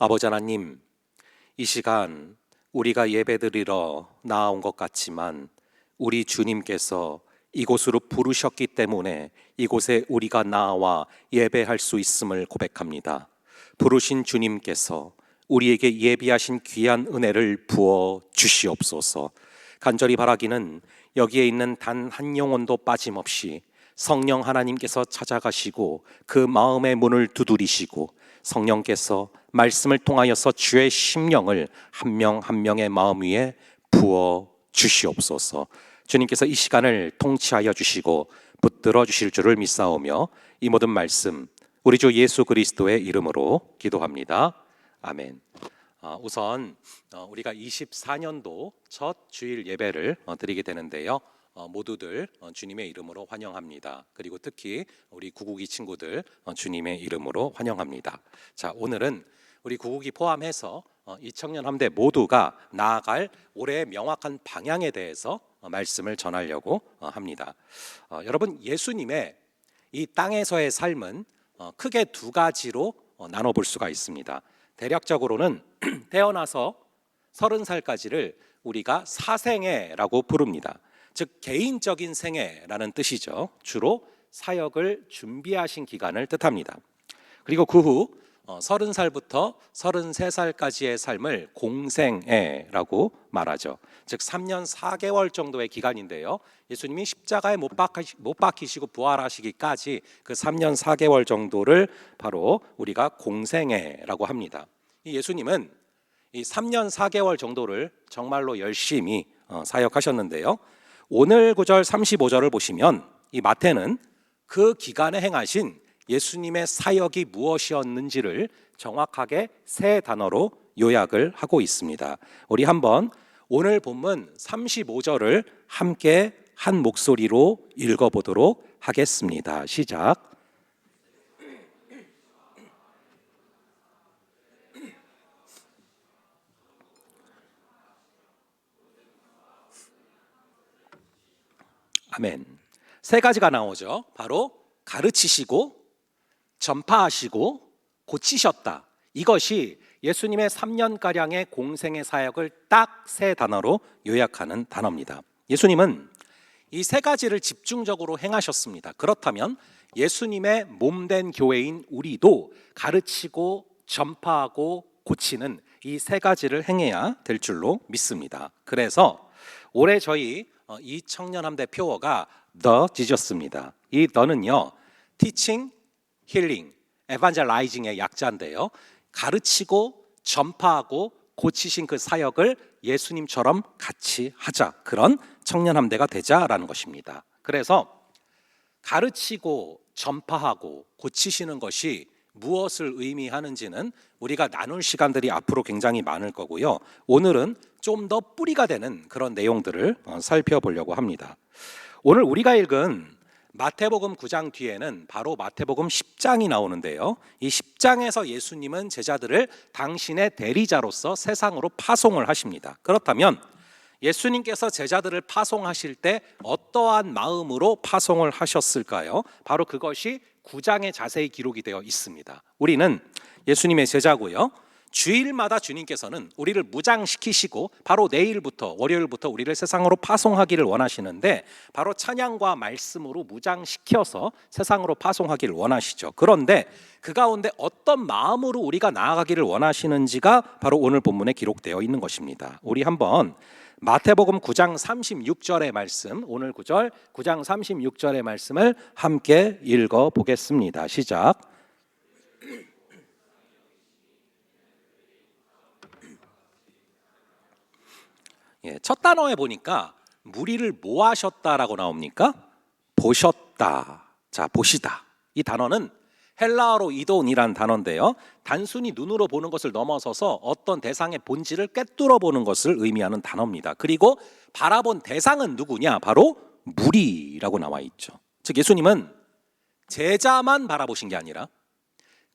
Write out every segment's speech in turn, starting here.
아버지 하나님, 이 시간 우리가 예배드리러 나아온 것 같지만 우리 주님께서 이곳으로 부르셨기 때문에 이곳에 우리가 나와 예배할 수 있음을 고백합니다. 부르신 주님께서 우리에게 예비하신 귀한 은혜를 부어 주시옵소서. 간절히 바라기는 여기에 있는 단 한 영혼도 빠짐없이 성령 하나님께서 찾아가시고 그 마음의 문을 두드리시고 성령께서 말씀을 통하여서 주의 심령을 한 명 한 명의 마음 위에 부어 주시옵소서. 주님께서 이 시간을 통치하여 주시고 붙들어 주실 줄을 믿사오며 이 모든 말씀 우리 주 예수 그리스도의 이름으로 기도합니다. 아멘. 우선 우리가 24년도 첫 주일 예배를 드리게 되는데요. 모두들 주님의 이름으로 환영합니다. 그리고 특히 우리 구국이 친구들 주님의 이름으로 환영합니다. 자, 오늘은 우리 구국이 포함해서 이 청년 함대 모두가 나아갈 올해의 명확한 방향에 대해서 말씀을 전하려고 합니다. 여러분, 예수님의 이 땅에서의 삶은 크게 두 가지로 나눠볼 수가 있습니다. 대략적으로는 태어나서 30살까지를 우리가 사생애라고 부릅니다. 즉 개인적인 생애라는 뜻이죠. 주로 사역을 준비하신 기간을 뜻합니다. 그리고 그 후 30살부터 33살까지의 삶을 공생애라고 말하죠. 즉 3년 4개월 정도의 기간인데요. 예수님이 십자가에 못 박히시고 부활하시기까지 그 3년 4개월 정도를 바로 우리가 공생애라고 합니다. 이 예수님은 이 3년 4개월 정도를 정말로 열심히 사역하셨는데요. 오늘 구절 35절을 보시면 이 마태는 그 기간에 행하신 예수님의 사역이 무엇이었는지를 정확하게 세 단어로 요약을 하고 있습니다. 우리 한번 오늘 본문 35절을 함께 한 목소리로 읽어보도록 하겠습니다. 시작. 아멘. 세 가지가 나오죠. 바로 가르치시고 전파하시고 고치셨다. 이것이 예수님의 3년가량의 공생의 사역을 딱 세 단어로 요약하는 단어입니다. 예수님은 이 세 가지를 집중적으로 행하셨습니다. 그렇다면 예수님의 몸된 교회인 우리도 가르치고 전파하고 고치는 이 세 가지를 행해야 될 줄로 믿습니다. 그래서 올해 저희 이 청년함대 표어가 The 지졌습니다. 이 The는요, Teaching, Healing, Evangelizing의 약자인데요. 가르치고 전파하고 고치신 그 사역을 예수님처럼 같이 하자. 그런 청년함대가 되자라는 것입니다. 그래서 가르치고 전파하고 고치시는 것이 무엇을 의미하는지는 우리가 나눌 시간들이 앞으로 굉장히 많을 거고요. 오늘은 좀 더 뿌리가 되는 그런 내용들을 살펴보려고 합니다. 오늘 우리가 읽은 마태복음 9장 뒤에는 바로 마태복음 10장이 나오는데요. 이 10장에서 예수님은 제자들을 당신의 대리자로서 세상으로 파송을 하십니다. 그렇다면 예수님께서 제자들을 파송하실 때 어떠한 마음으로 파송을 하셨을까요? 바로 그것이 9장에 자세히 기록이 되어 있습니다. 우리는 예수님의 제자고요. 주일마다 주님께서는 우리를 무장시키시고 바로 내일부터 월요일부터 우리를 세상으로 파송하기를 원하시는데 바로 찬양과 말씀으로 무장시켜서 세상으로 파송하기를 원하시죠. 그런데 그 가운데 어떤 마음으로 우리가 나아가기를 원하시는지가 바로 오늘 본문에 기록되어 있는 것입니다. 우리 한번 마태복음 9장 36절의 말씀, 오늘 구절 9장 36절의 말씀을 함께 읽어보겠습니다. 시작. 첫 단어에 보니까 무리를 뭐 하셨다라고 나옵니까? 보셨다. 자, 보시다. 이 단어는 헬라어로 이돈이란 단어인데요. 단순히 눈으로 보는 것을 넘어서서 어떤 대상의 본질을 꿰뚫어 보는 것을 의미하는 단어입니다. 그리고 바라본 대상은 누구냐? 바로 무리라고 나와 있죠. 즉 예수님은 제자만 바라보신 게 아니라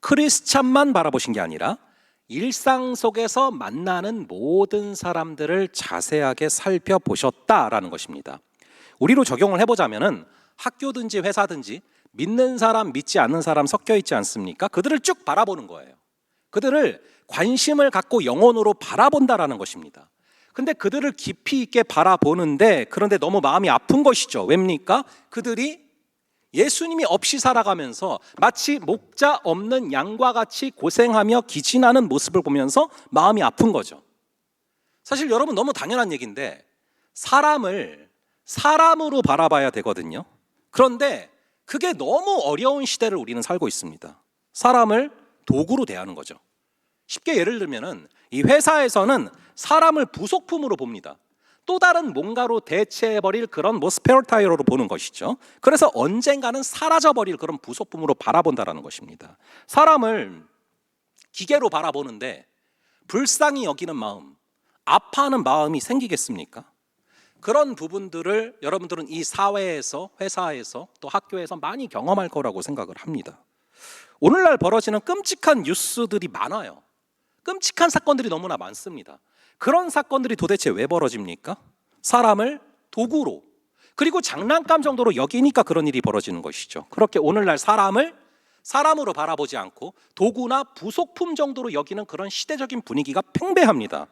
크리스찬만 바라보신 게 아니라 일상 속에서 만나는 모든 사람들을 자세하게 살펴보셨다라는 것입니다. 우리로 적용을 해보자면은 학교든지 회사든지 믿는 사람, 믿지 않는 사람 섞여 있지 않습니까? 그들을 쭉 바라보는 거예요. 그들을 관심을 갖고 영혼으로 바라본다라는 것입니다. 근데 그들을 깊이 있게 바라보는데 그런데 너무 마음이 아픈 것이죠. 왜입니까? 그들이 예수님이 없이 살아가면서 마치 목자 없는 양과 같이 고생하며 기진하는 모습을 보면서 마음이 아픈 거죠. 사실 여러분 너무 당연한 얘기인데 사람을 사람으로 바라봐야 되거든요. 그런데 그게 너무 어려운 시대를 우리는 살고 있습니다. 사람을 도구로 대하는 거죠. 쉽게 예를 들면은 이 회사에서는 사람을 부속품으로 봅니다. 또 다른 뭔가로 대체해버릴 그런 스페어타이어로 보는 것이죠. 그래서 언젠가는 사라져버릴 그런 부속품으로 바라본다라는 것입니다. 사람을 기계로 바라보는데 불쌍히 여기는 마음, 아파하는 마음이 생기겠습니까? 그런 부분들을 여러분들은 이 사회에서, 회사에서, 또 학교에서 많이 경험할 거라고 생각을 합니다. 오늘날 벌어지는 끔찍한 뉴스들이 많아요. 끔찍한 사건들이 너무나 많습니다. 그런 사건들이 도대체 왜 벌어집니까? 사람을 도구로, 그리고 장난감 정도로 여기니까 그런 일이 벌어지는 것이죠. 그렇게 오늘날 사람을 사람으로 바라보지 않고 도구나 부속품 정도로 여기는 그런 시대적인 분위기가 팽배합니다.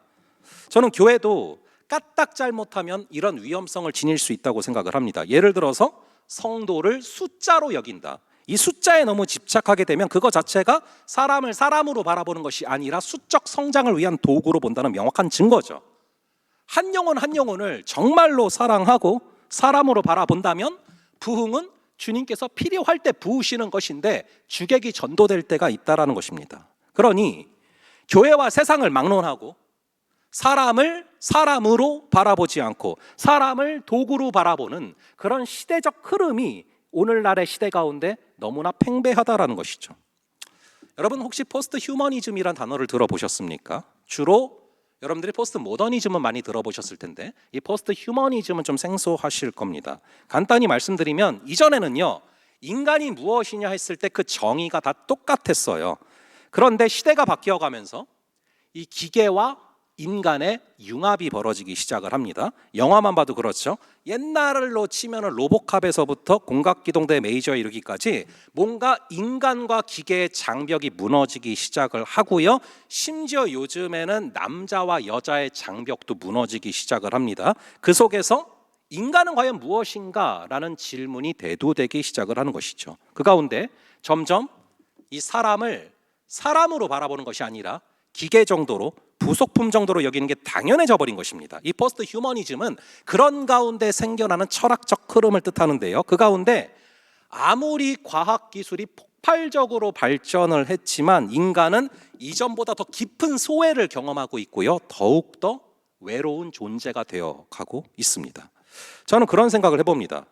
저는 교회도 까딱 잘못하면 이런 위험성을 지닐 수 있다고 생각을 합니다. 예를 들어서 성도를 숫자로 여긴다. 이 숫자에 너무 집착하게 되면 그거 자체가 사람을 사람으로 바라보는 것이 아니라 수적 성장을 위한 도구로 본다는 명확한 증거죠. 한 영혼 한 영혼을 정말로 사랑하고 사람으로 바라본다면 부흥은 주님께서 필요할 때 부으시는 것인데 주객이 전도될 때가 있다라는 것입니다. 그러니 교회와 세상을 막론하고 사람을 사람으로 바라보지 않고 사람을 도구로 바라보는 그런 시대적 흐름이 오늘날의 시대 가운데 너무나 팽배하다라는 것이죠. 여러분 혹시 포스트 휴머니즘이란 단어를 들어보셨습니까? 주로 여러분들이 포스트 모더니즘은 많이 들어보셨을 텐데 이 포스트 휴머니즘은 좀 생소하실 겁니다. 간단히 말씀드리면 이전에는요, 인간이 무엇이냐 했을 때 그 정의가 다 똑같았어요. 그런데 시대가 바뀌어가면서 이 기계와 인간의 융합이 벌어지기 시작을 합니다. 영화만 봐도 그렇죠. 옛날로 치면 로보캅에서부터 공각기동대 메이저에 이르기까지 뭔가 인간과 기계의 장벽이 무너지기 시작을 하고요. 심지어 요즘에는 남자와 여자의 장벽도 무너지기 시작을 합니다. 그 속에서 인간은 과연 무엇인가? 라는 질문이 대두되기 시작을 하는 것이죠. 그 가운데 점점 이 사람을 사람으로 바라보는 것이 아니라 기계 정도로 부속품 정도로 여기는 게 당연해져 버린 것입니다. 이 포스트 휴머니즘은 그런 가운데 생겨나는 철학적 흐름을 뜻하는데요. 그 가운데 아무리 과학기술이 폭발적으로 발전을 했지만 인간은 이전보다 더 깊은 소외를 경험하고 있고요. 더욱더 외로운 존재가 되어가고 있습니다. 저는 그런 생각을 해봅니다.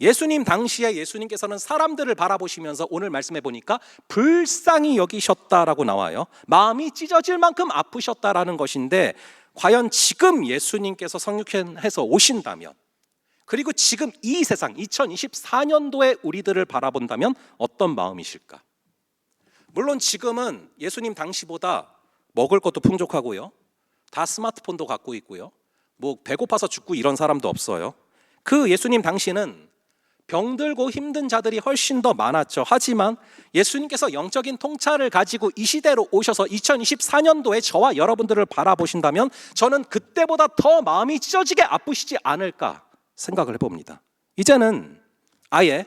예수님 당시에 예수님께서는 사람들을 바라보시면서 오늘 말씀해 보니까 불쌍히 여기셨다라고 나와요. 마음이 찢어질 만큼 아프셨다라는 것인데 과연 지금 예수님께서 성육해서 오신다면 그리고 지금 이 세상 2024년도에 우리들을 바라본다면 어떤 마음이실까? 물론 지금은 예수님 당시보다 먹을 것도 풍족하고요. 다 스마트폰도 갖고 있고요. 뭐 배고파서 죽고 이런 사람도 없어요. 그 예수님 당시는 병들고 힘든 자들이 훨씬 더 많았죠. 하지만 예수님께서 영적인 통찰을 가지고 이 시대로 오셔서 2024년도에 저와 여러분들을 바라보신다면 저는 그때보다 더 마음이 찢어지게 아프시지 않을까 생각을 해봅니다. 이제는 아예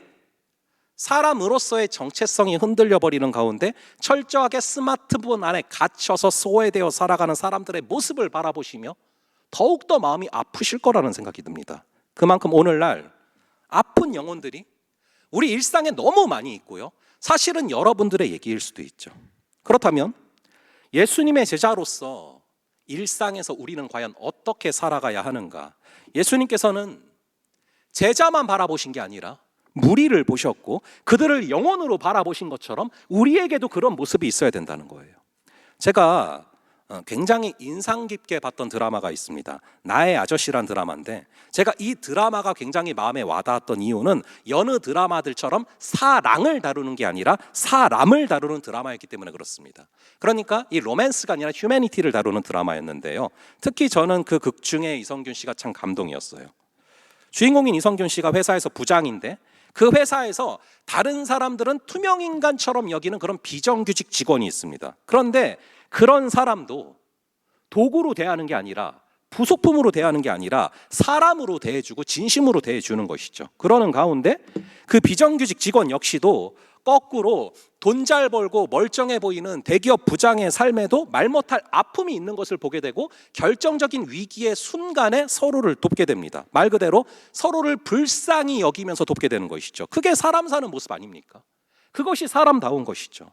사람으로서의 정체성이 흔들려 버리는 가운데 철저하게 스마트폰 안에 갇혀서 소외되어 살아가는 사람들의 모습을 바라보시며 더욱더 마음이 아프실 거라는 생각이 듭니다. 그만큼 오늘날 아픈 영혼들이 우리 일상에 너무 많이 있고요. 사실은 여러분들의 얘기일 수도 있죠. 그렇다면 예수님의 제자로서 일상에서 우리는 과연 어떻게 살아가야 하는가? 예수님께서는 제자만 바라보신 게 아니라 무리를 보셨고 그들을 영혼으로 바라보신 것처럼 우리에게도 그런 모습이 있어야 된다는 거예요. 제가 굉장히 인상 깊게 봤던 드라마가 있습니다. 나의 아저씨란 드라마인데 제가 이 드라마가 굉장히 마음에 와닿았던 이유는 여느 드라마들처럼 사랑을 다루는 게 아니라 사람을 다루는 드라마였기 때문에 그렇습니다. 그러니까 이 로맨스가 아니라 휴머니티를 다루는 드라마였는데요. 특히 저는 그 극 중에 이성균 씨가 참 감동이었어요. 주인공인 이성균 씨가 회사에서 부장인데 그 회사에서 다른 사람들은 투명인간처럼 여기는 그런 비정규직 직원이 있습니다. 그런데 그런 사람도 도구로 대하는 게 아니라, 부속품으로 대하는 게 아니라 사람으로 대해주고 진심으로 대해주는 것이죠. 그러는 가운데 그 비정규직 직원 역시도 거꾸로 돈 잘 벌고 멀쩡해 보이는 대기업 부장의 삶에도 말 못할 아픔이 있는 것을 보게 되고 결정적인 위기의 순간에 서로를 돕게 됩니다. 말 그대로 서로를 불쌍히 여기면서 돕게 되는 것이죠. 그게 사람 사는 모습 아닙니까? 그것이 사람다운 것이죠.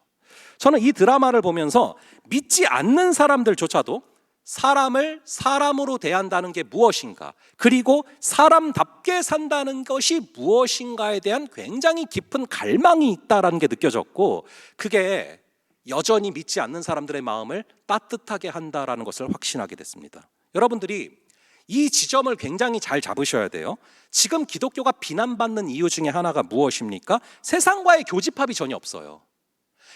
저는 이 드라마를 보면서 믿지 않는 사람들조차도 사람을 사람으로 대한다는 게 무엇인가, 그리고 사람답게 산다는 것이 무엇인가에 대한 굉장히 깊은 갈망이 있다는 게 느껴졌고, 그게 여전히 믿지 않는 사람들의 마음을 따뜻하게 한다는 것을 확신하게 됐습니다. 여러분들이 이 지점을 굉장히 잘 잡으셔야 돼요. 지금 기독교가 비난받는 이유 중에 하나가 무엇입니까? 세상과의 교집합이 전혀 없어요.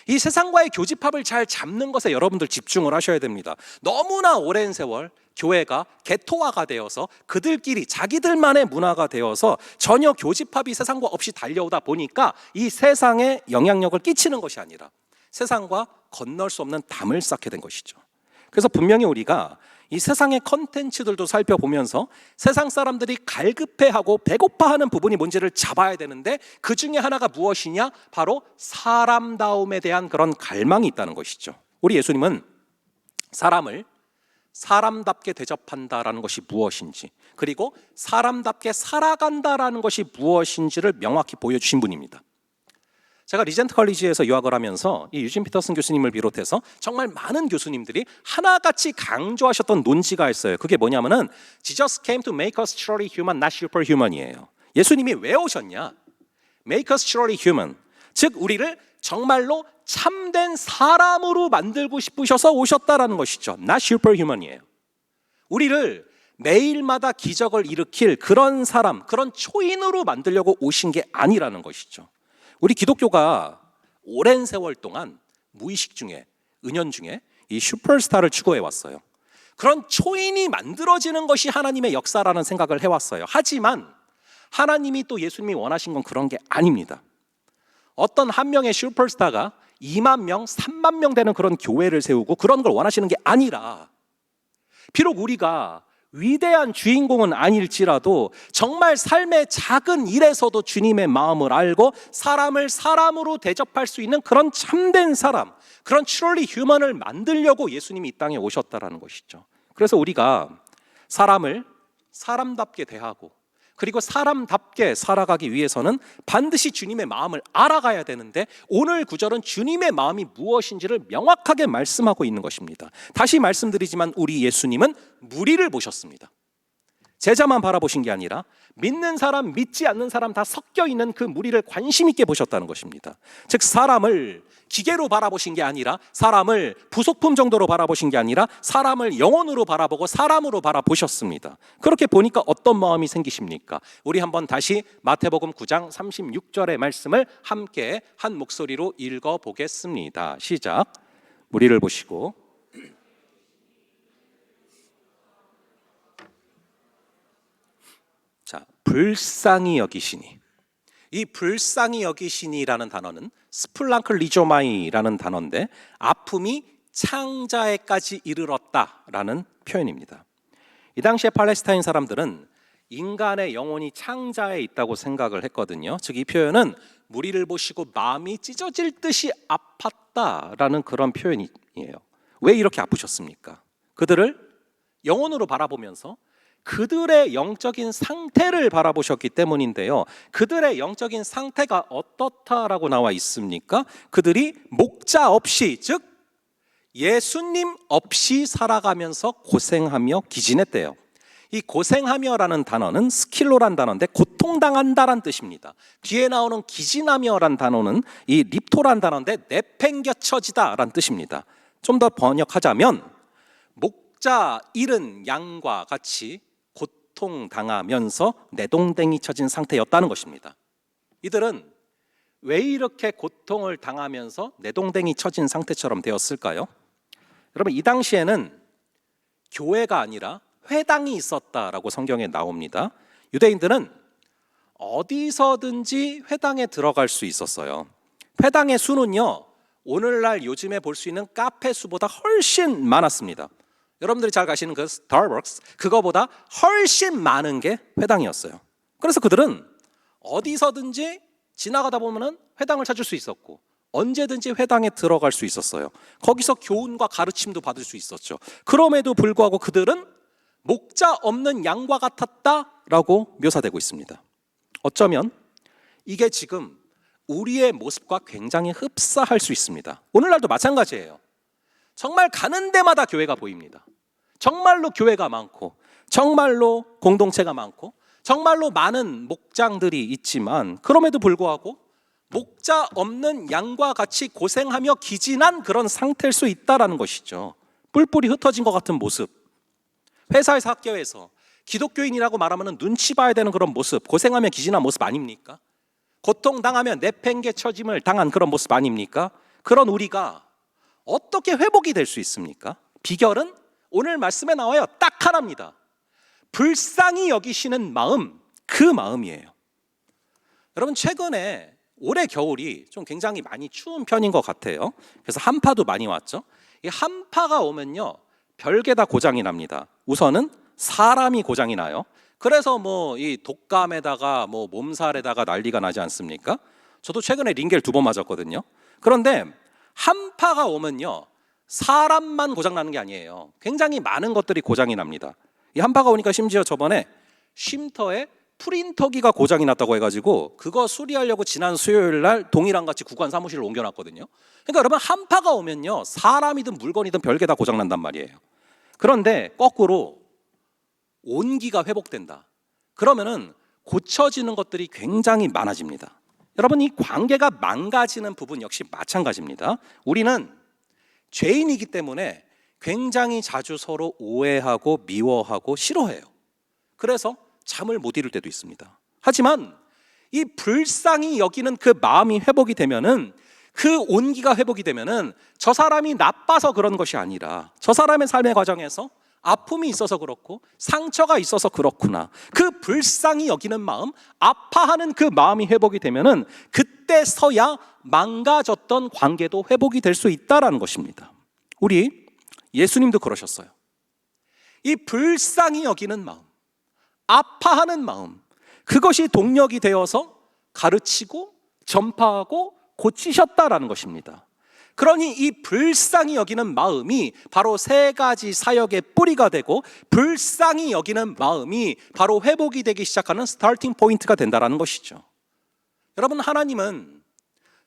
이 세상과의 교집합을 잘 잡는 것에 여러분들 집중을 하셔야 됩니다. 너무나 오랜 세월 교회가 개토화가 되어서 그들끼리 자기들만의 문화가 되어서 전혀 교집합이 세상과 없이 달려오다 보니까 이 세상에 영향력을 끼치는 것이 아니라 세상과 건널 수 없는 담을 쌓게 된 것이죠. 그래서 분명히 우리가 이 세상의 컨텐츠들도 살펴보면서 세상 사람들이 갈급해하고 배고파하는 부분이 뭔지를 잡아야 되는데, 그 중에 하나가 무엇이냐? 바로 사람다움에 대한 그런 갈망이 있다는 것이죠. 우리 예수님은 사람을 사람답게 대접한다라는 것이 무엇인지, 그리고 사람답게 살아간다라는 것이 무엇인지를 명확히 보여주신 분입니다. 제가 리젠트 컬리지에서 유학을 하면서 이 유진 피터슨 교수님을 비롯해서 정말 많은 교수님들이 하나같이 강조하셨던 논지가 있어요. 그게 뭐냐면은 Jesus came to make us truly human, not superhuman이에요. 예수님이 왜 오셨냐? Make us truly human. 즉 우리를 정말로 참된 사람으로 만들고 싶으셔서 오셨다라는 것이죠. Not superhuman이에요. 우리를 매일마다 기적을 일으킬 그런 사람, 그런 초인으로 만들려고 오신 게 아니라는 것이죠. 우리 기독교가 오랜 세월 동안 무의식 중에, 은연중에 이 슈퍼스타를 추구해 왔어요. 그런 초인이 만들어지는 것이 하나님의 역사라는 생각을 해왔어요. 하지만 하나님이 또 예수님이 원하신 건 그런 게 아닙니다. 어떤 한 명의 슈퍼스타가 2만 명, 3만 명 되는 그런 교회를 세우고 그런 걸 원하시는 게 아니라, 비록 우리가 위대한 주인공은 아닐지라도 정말 삶의 작은 일에서도 주님의 마음을 알고 사람을 사람으로 대접할 수 있는 그런 참된 사람, 그런 truly human을 만들려고 예수님이 이 땅에 오셨다라는 것이죠. 그래서 우리가 사람을 사람답게 대하고 그리고 사람답게 살아가기 위해서는 반드시 주님의 마음을 알아가야 되는데, 오늘 구절은 주님의 마음이 무엇인지를 명확하게 말씀하고 있는 것입니다. 다시 말씀드리지만 우리 예수님은 무리를 보셨습니다. 제자만 바라보신 게 아니라 믿는 사람, 믿지 않는 사람 다 섞여 있는 그 무리를 관심 있게 보셨다는 것입니다. 즉 사람을 기계로 바라보신 게 아니라, 사람을 부속품 정도로 바라보신 게 아니라 사람을 영혼으로 바라보고 사람으로 바라보셨습니다. 그렇게 보니까 어떤 마음이 생기십니까? 우리 한번 다시 마태복음 9장 36절의 말씀을 함께 한 목소리로 읽어보겠습니다. 시작. 무리를 보시고 자, 불쌍히 여기시니. 이 불쌍히 여기시니라는 단어는 스플랑클리조마이라는 단어인데, 아픔이 창자에까지 이르렀다라는 표현입니다. 이 당시에 팔레스타인 사람들은 인간의 영혼이 창자에 있다고 생각을 했거든요. 즉 이 표현은 무리를 보시고 마음이 찢어질 듯이 아팠다라는 그런 표현이에요. 왜 이렇게 아프셨습니까? 그들을 영혼으로 바라보면서 그들의 영적인 상태를 바라보셨기 때문인데요. 그들의 영적인 상태가 어떻다라고 나와 있습니까? 그들이 목자 없이, 즉 예수님 없이 살아가면서 고생하며 기진했대요. 이 고생하며라는 단어는 스킬로란 단어인데 고통당한다란 뜻입니다. 뒤에 나오는 기진하며란 단어는 이 립토란 단어인데 내팽겨쳐지다란 뜻입니다. 좀 더 번역하자면 목자 잃은 양과 같이 고통당하면서 내동댕이 쳐진 상태였다는 것입니다. 이들은 왜 이렇게 고통을 당하면서 내동댕이 쳐진 상태처럼 되었을까요? 여러분, 이 당시에는 교회가 아니라 회당이 있었다라고 성경에 나옵니다. 유대인들은 어디서든지 회당에 들어갈 수 있었어요. 회당의 수는요, 오늘날 요즘에 볼 수 있는 카페 수보다 훨씬 많았습니다. 여러분들이 잘 가시는 그 스타벅스, 그거보다 훨씬 많은 게 회당이었어요. 그래서 그들은 어디서든지 지나가다 보면은 회당을 찾을 수 있었고, 언제든지 회당에 들어갈 수 있었어요. 거기서 교훈과 가르침도 받을 수 있었죠. 그럼에도 불구하고 그들은 목자 없는 양과 같았다라고 묘사되고 있습니다. 어쩌면 이게 지금 우리의 모습과 굉장히 흡사할 수 있습니다. 오늘날도 마찬가지예요. 정말 가는 데마다 교회가 보입니다. 정말로 교회가 많고, 정말로 공동체가 많고, 정말로 많은 목장들이 있지만, 그럼에도 불구하고 목자 없는 양과 같이 고생하며 기진한 그런 상태일 수 있다는 것이죠. 뿔뿔이 흩어진 것 같은 모습, 회사에서 학교에서 기독교인이라고 말하면 눈치 봐야 되는 그런 모습, 고생하며 기진한 모습 아닙니까? 고통당하며 내팽개쳐짐을 당한 그런 모습 아닙니까? 그런 우리가 어떻게 회복이 될 수 있습니까? 비결은 오늘 말씀에 나와요. 딱 하나입니다. 불쌍히 여기시는 마음, 그 마음이에요. 여러분, 최근에 올해 겨울이 좀 굉장히 많이 추운 편인 것 같아요. 그래서 한파도 많이 왔죠. 이 한파가 오면요, 별게 다 고장이 납니다. 우선은 사람이 고장이 나요. 그래서 이 독감에다가 몸살에다가 난리가 나지 않습니까? 저도 최근에 링겔 2번 맞았거든요. 그런데 한파가 오면요, 사람만 고장나는 게 아니에요. 굉장히 많은 것들이 고장이 납니다. 이 한파가 오니까 심지어 저번에 쉼터에 프린터기가 고장이 났다고 해가지고 그거 수리하려고 지난 수요일 날 동이랑 같이 구간 사무실로 옮겨놨거든요. 그러니까 여러분, 한파가 오면요, 사람이든 물건이든 별게 다 고장난단 말이에요. 그런데 거꾸로 온기가 회복된다. 그러면은 고쳐지는 것들이 굉장히 많아집니다. 여러분, 이 관계가 망가지는 부분 역시 마찬가지입니다. 우리는 죄인이기 때문에 굉장히 자주 서로 오해하고 미워하고 싫어해요. 그래서 잠을 못 이룰 때도 있습니다. 하지만 이 불쌍히 여기는 그 마음이 회복이 되면은, 그 온기가 회복이 되면은 저 사람이 나빠서 그런 것이 아니라 저 사람의 삶의 과정에서 아픔이 있어서 그렇고 상처가 있어서 그렇구나, 그 불쌍히 여기는 마음, 아파하는 그 마음이 회복이 되면은 그때서야 망가졌던 관계도 회복이 될 수 있다라는 것입니다. 우리 예수님도 그러셨어요. 이 불쌍히 여기는 마음, 아파하는 마음, 그것이 동력이 되어서 가르치고 전파하고 고치셨다라는 것입니다. 그러니 이 불쌍히 여기는 마음이 바로 세 가지 사역의 뿌리가 되고, 불쌍히 여기는 마음이 바로 회복이 되기 시작하는 스타팅 포인트가 된다는 것이죠. 여러분, 하나님은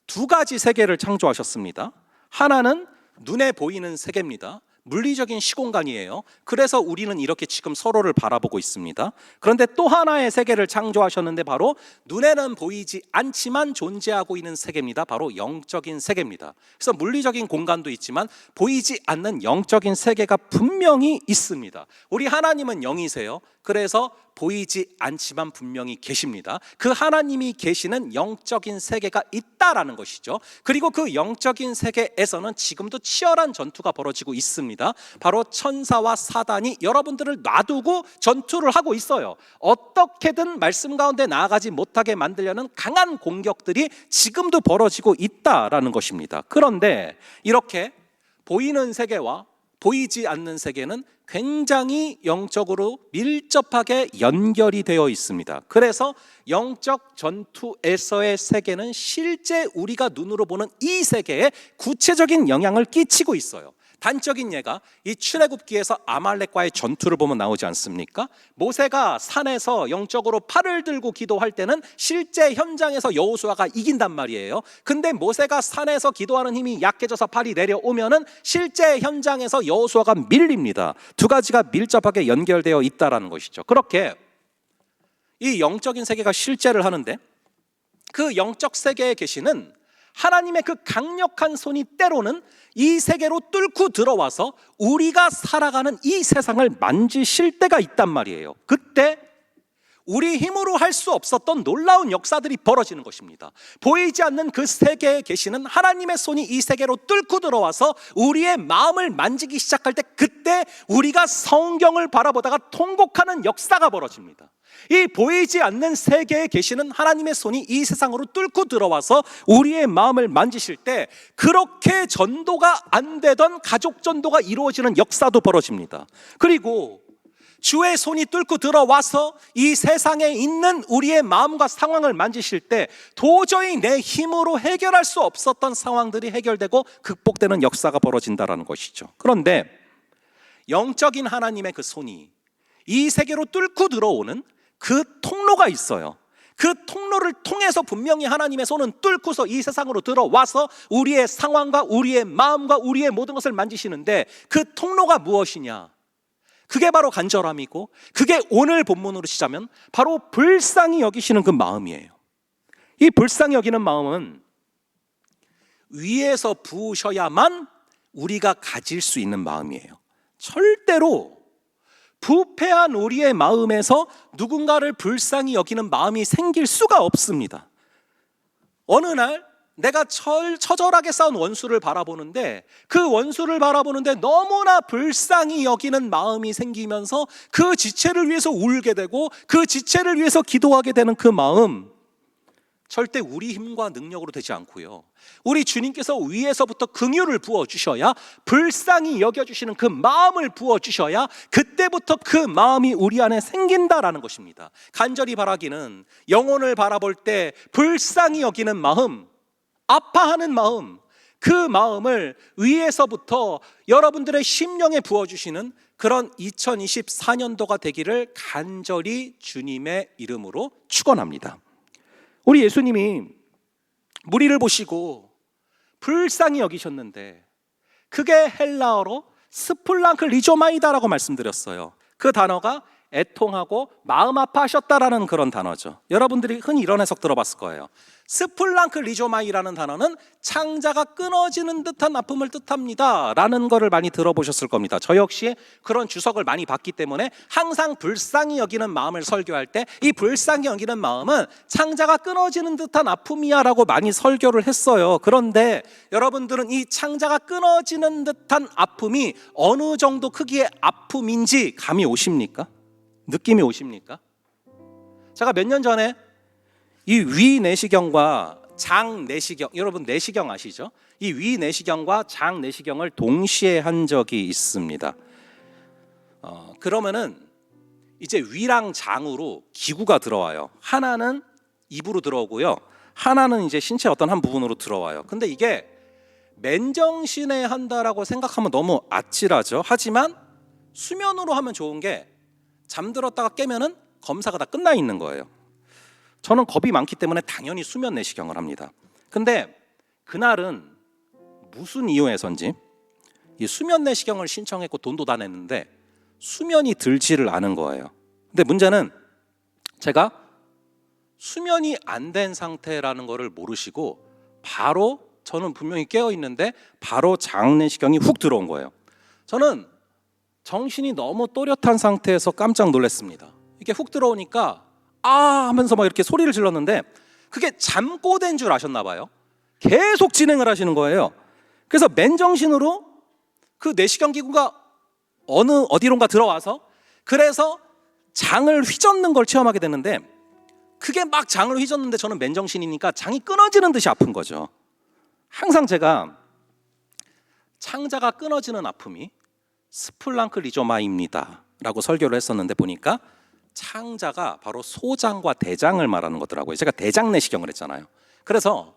두 가지 세계를 창조하셨습니다. 하나는 눈에 보이는 세계입니다. 물리적인 시공간이에요. 그래서 우리는 이렇게 지금 서로를 바라보고 있습니다. 그런데 또 하나의 세계를 창조하셨는데 바로 눈에는 보이지 않지만 존재하고 있는 세계입니다. 바로 영적인 세계입니다. 그래서 물리적인 공간도 있지만 보이지 않는 영적인 세계가 분명히 있습니다. 우리 하나님은 영이세요. 그래서 보이지 않지만 분명히 계십니다. 그 하나님이 계시는 영적인 세계가 있다라는 것이죠. 그리고 그 영적인 세계에서는 지금도 치열한 전투가 벌어지고 있습니다. 바로 천사와 사단이 여러분들을 놔두고 전투를 하고 있어요. 어떻게든 말씀 가운데 나아가지 못하게 만들려는 강한 공격들이 지금도 벌어지고 있다라는 것입니다. 그런데 이렇게 보이는 세계와 보이지 않는 세계는 굉장히 영적으로 밀접하게 연결이 되어 있습니다. 그래서 영적 전투에서의 세계는 실제 우리가 눈으로 보는 이 세계에 구체적인 영향을 끼치고 있어요. 단적인 예가 이 출애굽기에서 아말렉과의 전투를 보면 나오지 않습니까? 모세가 산에서 영적으로 팔을 들고 기도할 때는 실제 현장에서 여호수아가 이긴단 말이에요. 근데 모세가 산에서 기도하는 힘이 약해져서 팔이 내려오면은 실제 현장에서 여호수아가 밀립니다. 두 가지가 밀접하게 연결되어 있다라는 것이죠. 그렇게 이 영적인 세계가 실제를 하는데, 그 영적 세계에 계시는 하나님의 그 강력한 손이 때로는 이 세계로 뚫고 들어와서 우리가 살아가는 이 세상을 만지실 때가 있단 말이에요. 그때 우리 힘으로 할 수 없었던 놀라운 역사들이 벌어지는 것입니다. 보이지 않는 그 세계에 계시는 하나님의 손이 이 세계로 뚫고 들어와서 우리의 마음을 만지기 시작할 때, 그때 우리가 성경을 바라보다가 통곡하는 역사가 벌어집니다. 이 보이지 않는 세계에 계시는 하나님의 손이 이 세상으로 뚫고 들어와서 우리의 마음을 만지실 때, 그렇게 전도가 안 되던 가족 전도가 이루어지는 역사도 벌어집니다. 그리고 주의 손이 뚫고 들어와서 이 세상에 있는 우리의 마음과 상황을 만지실 때, 도저히 내 힘으로 해결할 수 없었던 상황들이 해결되고 극복되는 역사가 벌어진다는 것이죠. 그런데 영적인 하나님의 그 손이 이 세계로 뚫고 들어오는 그 통로가 있어요. 그 통로를 통해서 분명히 하나님의 손은 뚫고서 이 세상으로 들어와서 우리의 상황과 우리의 마음과 우리의 모든 것을 만지시는데, 그 통로가 무엇이냐? 그게 바로 간절함이고, 그게 오늘 본문으로 치자면 바로 불쌍히 여기시는 그 마음이에요. 이 불쌍히 여기는 마음은 위에서 부으셔야만 우리가 가질 수 있는 마음이에요. 절대로 부패한 우리의 마음에서 누군가를 불쌍히 여기는 마음이 생길 수가 없습니다. 어느 날 내가 처절하게 싸운 원수를 바라보는데, 그 원수를 바라보는데 너무나 불쌍히 여기는 마음이 생기면서 그 지체를 위해서 울게 되고 그 지체를 위해서 기도하게 되는 그 마음, 절대 우리 힘과 능력으로 되지 않고요, 우리 주님께서 위에서부터 긍휼을 부어주셔야, 불쌍히 여겨주시는 그 마음을 부어주셔야 그때부터 그 마음이 우리 안에 생긴다라는 것입니다. 간절히 바라기는 영혼을 바라볼 때 불쌍히 여기는 마음, 아파하는 마음, 그 마음을 위에서부터 여러분들의 심령에 부어주시는 그런 2024년도가 되기를 간절히 주님의 이름으로 축원합니다. 우리 예수님이 무리를 보시고 불쌍히 여기셨는데, 그게 헬라어로 스플랑클리조마이다라고 말씀드렸어요. 그 단어가 애통하고 마음 아파하셨다라는 그런 단어죠. 여러분들이 흔히 이런 해석 들어봤을 거예요. 스플랑클리조마이라는 단어는 창자가 끊어지는 듯한 아픔을 뜻합니다 라는 거를 많이 들어보셨을 겁니다. 저 역시 그런 주석을 많이 받기 때문에 항상 불쌍히 여기는 마음을 설교할 때 이 불쌍히 여기는 마음은 창자가 끊어지는 듯한 아픔이야 라고 많이 설교를 했어요. 그런데 여러분들은 이 창자가 끊어지는 듯한 아픔이 어느 정도 크기의 아픔인지 감이 오십니까? 느낌이 오십니까? 제가 몇 년 전에 이 위내시경과 장내시경, 여러분 내시경 아시죠? 이 위내시경과 장내시경을 동시에 한 적이 있습니다. 그러면은 이제 위랑 장으로 기구가 들어와요. 하나는 입으로 들어오고요, 하나는 이제 신체 어떤 한 부분으로 들어와요. 근데 이게 맨정신에 한다라고 생각하면 너무 아찔하죠. 하지만 수면으로 하면 좋은 게, 잠들었다가 깨면은 검사가 다 끝나 있는 거예요. 저는 겁이 많기 때문에 당연히 수면 내시경을 합니다. 근데 그날은 무슨 이유에선지 이 수면 내시경을 신청했고 돈도 다 냈는데 수면이 들지를 않은 거예요. 근데 문제는 제가 수면이 안 된 상태라는 거를 모르시고 바로, 저는 분명히 깨어 있는데 바로 장내시경이 훅 들어온 거예요. 저는 정신이 너무 또렷한 상태에서 깜짝 놀랐습니다. 이게 훅 들어오니까 아 하면서 막 이렇게 소리를 질렀는데, 그게 잠꼬대인 줄 아셨나 봐요. 계속 진행을 하시는 거예요. 그래서 맨정신으로 그 내시경 기구가 어디론가 들어와서, 그래서 장을 휘젓는 걸 체험하게 되는데, 그게 막 장을 휘젓는데 저는 맨정신이니까 장이 끊어지는 듯이 아픈 거죠. 항상 제가 창자가 끊어지는 아픔이 스플랑클리조마입니다 라고 설교를 했었는데, 보니까 창자가 바로 소장과 대장을 말하는 거더라고요. 제가 대장 내시경을 했잖아요. 그래서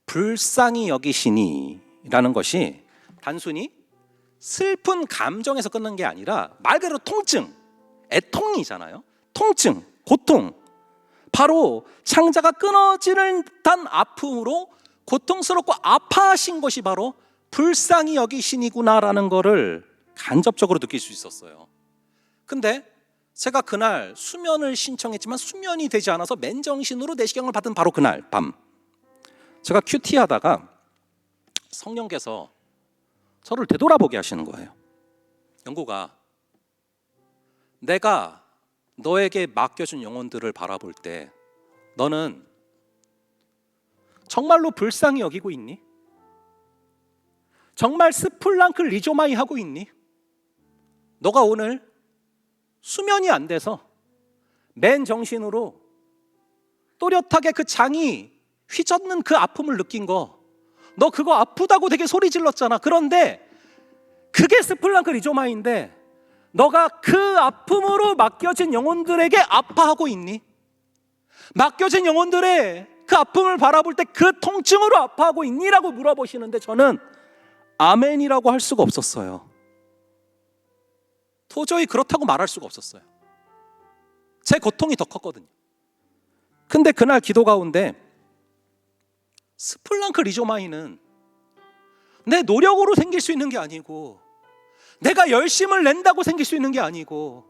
불쌍히 여기시니 라는 것이 단순히 슬픈 감정에서 끊는 게 아니라 말 그대로 통증, 애통이잖아요. 통증, 고통, 바로 창자가 끊어지는 듯한 아픔으로 고통스럽고 아파하신 것이 바로 불쌍히 여기시니구나라는 거를 간접적으로 느낄 수 있었어요. 근데 제가 그날 수면을 신청했지만 수면이 되지 않아서 맨정신으로 내시경을 받은 바로 그날 밤, 제가 큐티하다가 성령께서 저를 되돌아보게 하시는 거예요. 영구가, 내가 너에게 맡겨준 영혼들을 바라볼 때 너는 정말로 불쌍히 여기고 있니? 정말 스플랑크 리조마이 하고 있니? 너가 오늘 수면이 안 돼서 맨 정신으로 또렷하게 그 장이 휘젓는 그 아픔을 느낀 거, 너 그거 아프다고 되게 소리 질렀잖아. 그런데 그게 스플랑크 리조마인데 너가 그 아픔으로 맡겨진 영혼들에게 아파하고 있니? 맡겨진 영혼들의 그 아픔을 바라볼 때 그 통증으로 아파하고 있니라고 물어보시는데 저는 아멘이라고 할 수가 없었어요. 도저히 그렇다고 말할 수가 없었어요. 제 고통이 더 컸거든요. 근데 그날 기도 가운데 스플랑크 리조마이는 내 노력으로 생길 수 있는 게 아니고, 내가 열심을 낸다고 생길 수 있는 게 아니고,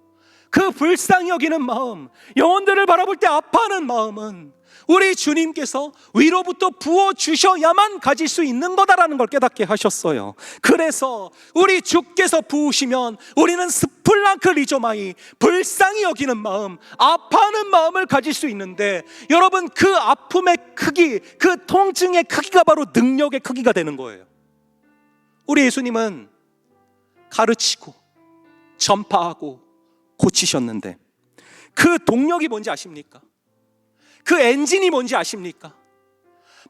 그 불쌍히 여기는 마음, 영혼들을 바라볼 때 아파하는 마음은 우리 주님께서 위로부터 부어주셔야만 가질 수 있는 거다라는 걸 깨닫게 하셨어요. 그래서 우리 주께서 부으시면 우리는 스플랑크 리조마이, 불쌍히 여기는 마음, 아파하는 마음을 가질 수 있는데, 여러분 그 아픔의 크기, 그 통증의 크기가 바로 능력의 크기가 되는 거예요. 우리 예수님은 가르치고 전파하고 고치셨는데 그 동력이 뭔지 아십니까? 그 엔진이 뭔지 아십니까?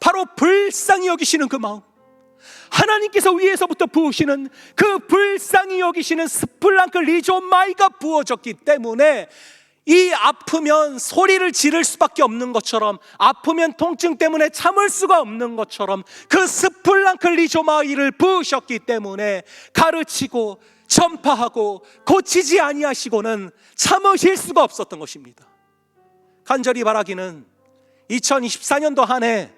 바로 불쌍히 여기시는 그 마음, 하나님께서 위에서부터 부으시는 그 불쌍히 여기시는 스플랑크 리조마이가 부어졌기 때문에 이 아프면 소리를 지를 수밖에 없는 것처럼, 아프면 통증 때문에 참을 수가 없는 것처럼 그 스플랑크 리조마이를 부으셨기 때문에 가르치고 전파하고 고치지 아니하시고는 참으실 수가 없었던 것입니다. 간절히 바라기는 2024년도 한 해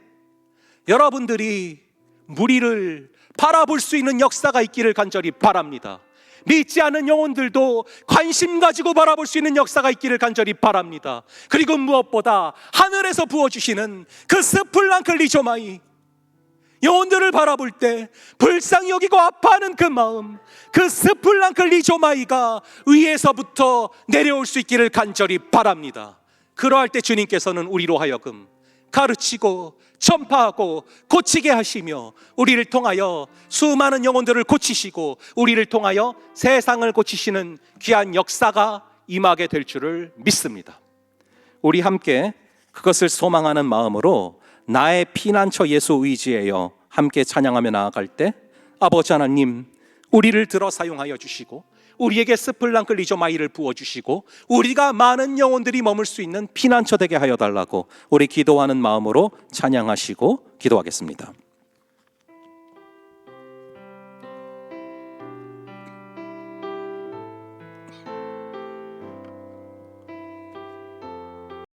여러분들이 무리를 바라볼 수 있는 역사가 있기를 간절히 바랍니다. 믿지 않은 영혼들도 관심 가지고 바라볼 수 있는 역사가 있기를 간절히 바랍니다. 그리고 무엇보다 하늘에서 부어주시는 그 스플랑크 리조마이, 영혼들을 바라볼 때 불쌍히 여기고 아파하는 그 마음, 그 스플랑크 리조마이가 위에서부터 내려올 수 있기를 간절히 바랍니다. 그러할 때 주님께서는 우리로 하여금 가르치고 전파하고 고치게 하시며 우리를 통하여 수많은 영혼들을 고치시고 우리를 통하여 세상을 고치시는 귀한 역사가 임하게 될 줄을 믿습니다. 우리 함께 그것을 소망하는 마음으로 나의 피난처 예수 의지하여 함께 찬양하며 나아갈 때, 아버지 하나님, 우리를 들어 사용하여 주시고 우리에게 스플랑크 리조마이를 부어주시고 우리가 많은 영혼들이 머물 수 있는 피난처 되게 하여 달라고 우리 기도하는 마음으로 찬양하시고 기도하겠습니다.